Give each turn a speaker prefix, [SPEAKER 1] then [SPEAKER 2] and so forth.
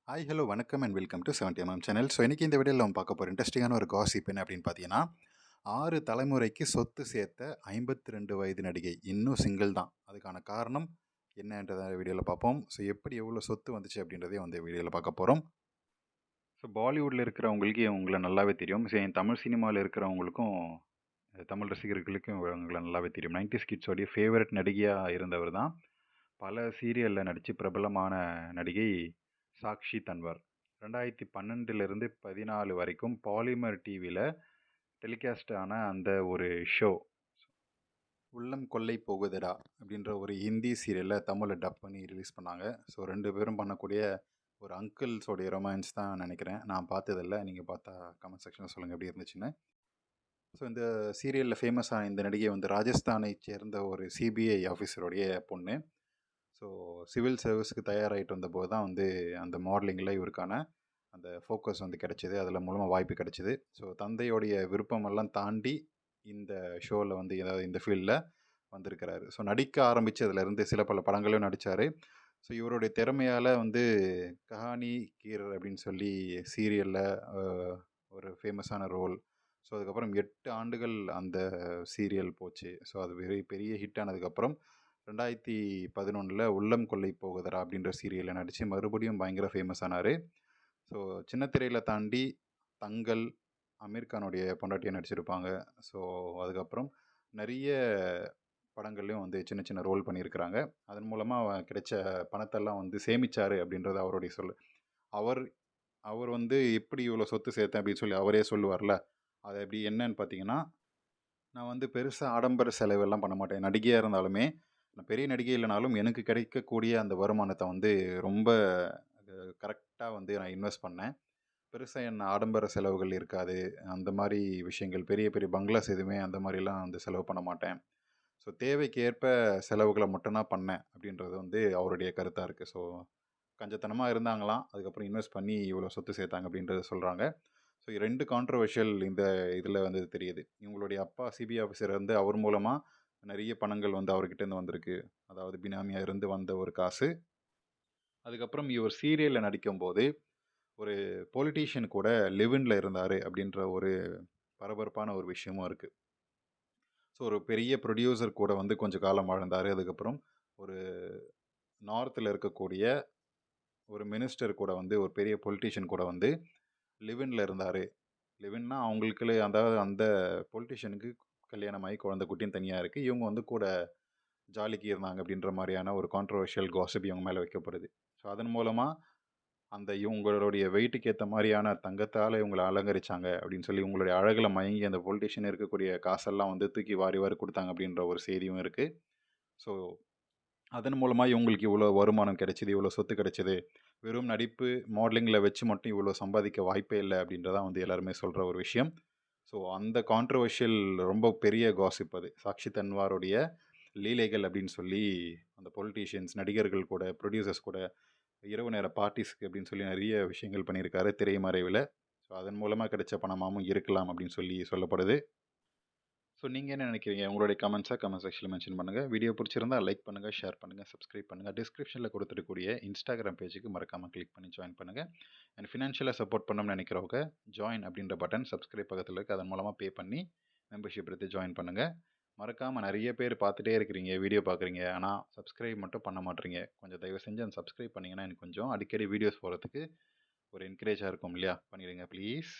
[SPEAKER 1] Hi hello வணக்கம் and welcome to 70mm channel. So இன்றைக்கி இந்த வீடியோவில் நம்ம பார்க்க போகிற இன்ட்ரெஸ்டிங்கான ஒரு காசிப் என்ன அப்படின்னு பார்த்தீங்கன்னா, 6 தலைமுறைக்கு சொத்து சேர்த்த 52 வயது நடிகை இன்னும் சிங்கிள் தான். அதுக்கான காரணம் என்னன்றதை வீடியோவில் பார்ப்போம். ஸோ எப்படி எவ்வளோ சொத்து வந்துச்சு அப்படின்றதையும் வந்து வீடியோவில் பார்க்க போகிறோம். ஸோ பாலிவுட்டில் இருக்கிறவங்களுக்கு இவங்களை நல்லாவே தெரியும். ஸோ என் தமிழ் சினிமாவில் இருக்கிறவங்களுக்கும் தமிழ் ரசிகர்களுக்கும் இவங்களை நல்லாவே தெரியும். 90s கிட்ஸோடைய ஃபேவரட் நடிகையாக இருந்தவர் தான். பல சீரியலில் நடித்து பிரபலமான நடிகை சாக்ஷி தன்வர். 2012லிருந்து 14 வரைக்கும் பாலிமர் டிவியில் டெலிகாஸ்ட் ஆன அந்த ஒரு ஷோ உள்ளம் கொள்ளை போகுதடா அப்படின்ற ஒரு ஹிந்தி சீரியலில் தமிழில் டப் பண்ணி ரிலீஸ் பண்ணாங்க. ஸோ 2 பேரும் பண்ணக்கூடிய ஒரு அங்கிள்ஸோடைய ரொமான்ஸ் தான் நினைக்கிறேன். நான் பார்த்ததில்ல, நீங்கள் பார்த்தா கமெண்ட் செக்ஷனில் சொல்லுங்கள் எப்படி இருந்துச்சுன்னு. ஸோ இந்த சீரியலில் ஃபேமஸான இந்த நடிகை வந்து ராஜஸ்தானை சேர்ந்த ஒரு சிபிஐ ஆஃபீஸருடைய பொண்ணு. ஸோ சிவில் சர்வீஸுக்கு தயாராகிட்டு வந்தபோது தான் வந்து அந்த மாடலிங்கில் இவருக்கான அந்த ஃபோக்கஸ் வந்து கிடச்சிது. அதில் மூலமாக வாய்ப்பு கிடச்சிது. ஸோ தந்தையோடைய விருப்பமெல்லாம் தாண்டி இந்த ஷோவில் வந்து ஏதாவது இந்த ஃபீல்டில் வந்திருக்கிறாரு. ஸோ நடிக்க ஆரம்பித்ததுலேருந்து சில பல படங்களையும் நடித்தார். ஸோ இவருடைய திறமையால் வந்து கஹானி கீர் அப்படின்னு சொல்லி சீரியலில் ஒரு ஃபேமஸான ரோல். ஸோ அதுக்கப்புறம் 8 ஆண்டுகள் அந்த சீரியல் போச்சு. ஸோ அது பெரிய ஹிட் ஆனதுக்கப்புறம் 2011 உள்ளம் கொள்ளை போகுதரா அப்படின்ற சீரியலில் நடித்து மறுபடியும் பயங்கர ஃபேமஸ் ஆனார். ஸோ சின்ன திரையில் தாண்டி தங்கல், அமீர் கானுடைய பொண்டாட்டியாக நடிச்சிருப்பாங்க. ஸோ அதுக்கப்புறம் நிறைய படங்கள்லையும் வந்து சின்ன சின்ன ரோல் பண்ணியிருக்கிறாங்க. அதன் மூலமாக கிடைச்ச பணத்தெல்லாம் வந்து சேமித்தார் அப்படின்றது அவருடைய சொல். அவர் அவர் வந்து எப்படி இவ்வளோ சொத்து சேர்த்தேன் அப்படின்னு சொல்லி அவரே சொல்லுவார்ல, அது எப்படி என்னன்னு பார்த்தீங்கன்னா, நான் வந்து பெருசாக ஆடம்பர செலவெல்லாம் பண்ண மாட்டேன். நடிகையாக இருந்தாலுமே, நான் பெரிய நடிகை இல்லைனாலும் எனக்கு கிடைக்கக்கூடிய அந்த வருமானத்தை வந்து ரொம்ப கரெக்டாக வந்து நான் இன்வெஸ்ட் பண்ணேன். பெருசா என்ன ஆடம்பர செலவுகள் இருக்காது. அந்த மாரி விஷயங்கள் பெரிய பெரிய பங்களாஸ் எதுவுமே அந்த மாரிலாம் வந்து செலவு பண்ண மாட்டேன். ஸோ தேவைக்கு ஏற்ப செலவுகள மட்டும் தான் பண்ணேன் அப்படின்றது வந்து அவருடைய கருத்தா இருக்கு. ஸோ கஞ்சத்தனமா இருந்தாங்களாம். அதுக்கப்புறம் இன்வெஸ்ட் பண்ணி இவ்வளோ சொத்து சேர்த்தாங்க அப்படின்றத சொல்றாங்க. ஸோ 2 கான்ட்ரோவர்ஷியல் இந்த இதில வந்து தெரியுது. இவங்களுடைய அப்பா சிபிஐ ஆஃபீசர் வந்து அவர் மூலமா நெறைய பணங்கள் வந்து அவர்கிட்டேருந்து வந்திருக்கு. அதாவது பினாமியா இருந்து வந்த ஒரு காசு. அதுக்கப்புறம் இவர் சீரியல்ல நடிக்கும்போது ஒரு பொலிட்டீஷியன் கூட லிவ் இன்ல இருந்தாரு அப்படின்ற ஒரு பரபரப்பான ஒரு விஷயமும் இருக்கு. ஸோ ஒரு பெரிய ப்ரொடியூசர் கூட வந்து கொஞ்ச காலம் வாழ்ந்தாரு. அதுக்கப்புறம் ஒரு நார்த்ல இருக்கக்கூடிய ஒரு மினிஸ்டர் கூட வந்து ஒரு பெரிய பொலிட்டீஷியன் கூட வந்து லிவ் இன்ல இருந்தாரு. லிவ் இன்னா அவங்களுக்குள்ளே அதாவது அந்த பொலிட்டீஷியனுக்கு கல்யாணமாகி குழந்தை குட்டின்னு தனியா இருக்கு. இவங்க வந்து கூட ஜாலிக்கு இருந்தாங்க அப்படின்ற மாரியான ஒரு கான்ட்ரோவர்ஷியல் காசிப் இவங்க மேல வைக்கப்படுது. ஸோ அதன் மூலமா அந்த இவங்களுடைய வெயிட்டுக்கு ஏத்த மாரியான தங்கத்தால இவங்கள அலங்கரிச்சாங்க அப்படின்னு சொல்லி, உங்களுடைய அழகுல மயங்கி அந்த பொலிட்டீஷியன் இருக்கக்கூடிய காசெல்லாம் வந்து தூக்கி வாரி வாரி குடுத்தாங்க அப்படின்ற ஒரு செய்தியும் இருக்கு. ஸோ, அதன் மூலமா இவங்களுக்கு இவ்வளோ வருமானம் கிடைச்சது, இவ்வளோ சொத்து கிடைச்சது. வெறும் நடிப்பு, மாடலிங்கில வச்சு மட்டும் இவ்வளோ சம்பாதிக்க வாய்ப்பே இல்ல அப்படின்றதான் வந்து எல்லாருமே சொல்ற ஒரு விஷயம். ஸோ, அந்த கான்ட்ரோவர்ஷியல் ரொம்ப பெரிய காசிப் அது. சாக்ஷி தன்வாருடைய லீலைகள் அப்படின்னு சொல்லி அந்த பொலிட்டீஷியன்ஸ், நடிகர்கள் கூட, புரொடியூசர்ஸ் கூட இரவு நேர பார்ட்டீஸ்க்கு அப்படின்னு சொல்லி நிறைய விஷயங்கள் பண்ணியிருக்காரு திரைமறைவில். ஸோ அதன் மூலமாக கிடைச்ச பணமாகவும் இருக்கலாம் அப்படின்னு சொல்லி சொல்லப்படுது. ஸோ நீங்கள் என்ன நினைக்கிறீங்க? உங்களுடைய கமெண்ட் செக்ஷனில் மென்ஷன் பண்ணுங்கள். வீடியோ பிடிச்சிருந்தா லைக் பண்ணுங்கள், ஷேர் பண்ணுங்கள், சப்ஸ்கிரைப் பண்ணுங்கள். டிஸ்கிரிப்ஷனில் கொடுத்துருக்கூடிய இன்ஸ்டாகிராம் பேஜுக்கு மறக்காமல் கிளிக் பண்ணி ஜாயின் பண்ணுங்கள். அண்ட் ஃபினான்ஷியலாக சப்போர்ட் பண்ணணும்னு நினைக்கிறவங்க ஜாயின் அப்படின்ற பட்டன் சப்ஸ்கிரைப் பக்கத்தில் இருக்குது. அதன் மூலமாக பே பண்ணி மெம்பர்ஷிப் எடுத்து ஜாயின் பண்ணுங்கள். மறக்காமல் நிறைய பேர் பார்த்துட்டே இருக்கிறீங்க, வீடியோ பார்க்குறீங்க. ஆனால் சப்ஸ்கிரைப் மட்டும் பண்ண மாட்டேறீங்க. கொஞ்சம் தயவு செஞ்சு அந்த சப்ஸ்கிரைப் பண்ணிங்கன்னா எனக்கு கொஞ்சம் அடிக்கடி வீடியோஸ் போகிறதுக்கு ஒரு என்கரேஜாக இருக்கும் இல்லையா? பண்ணிடுங்க ப்ளீஸ்.